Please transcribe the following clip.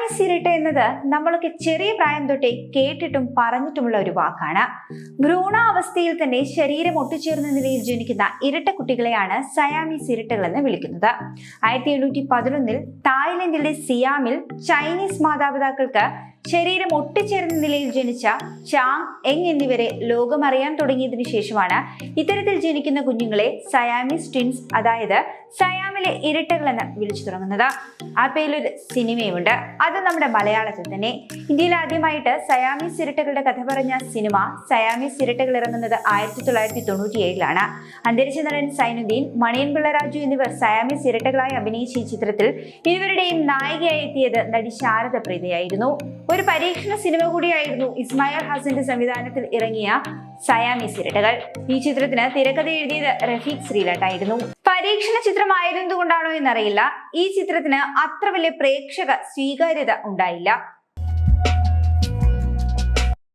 Siamese ഇരട്ട എന്നത് നമ്മളൊക്കെ ചെറിയ പ്രായം തൊട്ടേ കേട്ടിട്ടും പറഞ്ഞിട്ടുമുള്ള ഒരു വാക്കാണ്. ഭ്രൂണാവസ്ഥയിൽ തന്നെ ശരീരം ഒട്ടുചേർന്ന നിലയിൽ ജനിക്കുന്ന ഇരട്ട കുട്ടികളെയാണ് സയാമിസ് ഇരട്ടകൾ എന്ന് വിളിക്കുന്നത്. 1811 തായ്ലൻഡിലെ സിയാമിൽ ചൈനീസ് മാതാപിതാക്കൾക്ക് ശരീരം ഒട്ടിച്ചേർന്ന നിലയിൽ ജനിച്ച ചാങ് എങ് എന്നിവരെ ലോകമറിയാൻ തുടങ്ങിയതിനു ശേഷമാണ് ഇത്തരത്തിൽ ജനിക്കുന്ന കുഞ്ഞുങ്ങളെ സയാമിസ് ട്വിൻസ്, അതായത് സയാമിലെ ഇരട്ടകൾ എന്ന് വിളിച്ചു തുടങ്ങുന്നത്. ആ പേരിലൊരു സിനിമയുണ്ട്, അത് നമ്മുടെ മലയാളത്തിൽ തന്നെ. ഇന്ത്യയിൽ ആദ്യമായിട്ട് സയാമിസ് ഇരട്ടകളുടെ കഥ പറഞ്ഞ സിനിമ സയാമിസ് ഇരട്ടകൾ ഇറങ്ങുന്നത് 1997 അന്തരിച്ച നടൻ സൈനുദ്ദീൻ, മണിയൻ പിള്ള രാജു എന്നിവർ സയാമിസ് ഇരട്ടകളായി അഭിനയിച്ച ഈ ചിത്രത്തിൽ ഇരുവരുടെയും നായികയായി എത്തിയത് നടി ശാരദ പ്രീതയായിരുന്നു. ഒരു പരീക്ഷണ സിനിമ കൂടിയായിരുന്നു ഇസ്മായിൽ ഹസന്റെ സംവിധാനത്തിൽ ഇറങ്ങിയ സയാമിസ് ഇരട്ടകൾ. ഈ ചിത്രത്തിന് തിരക്കഥ എഴുതിയത് റഫീഖ് ശ്രീലാട്ടായിരുന്നു. പരീക്ഷണ ചിത്രമായിരുന്നതുകൊണ്ടാണോ എന്നറിയില്ല, ഈ ചിത്രത്തിന് അത്ര വലിയ പ്രേക്ഷക സ്വീകാര്യത ഉണ്ടായില്ല.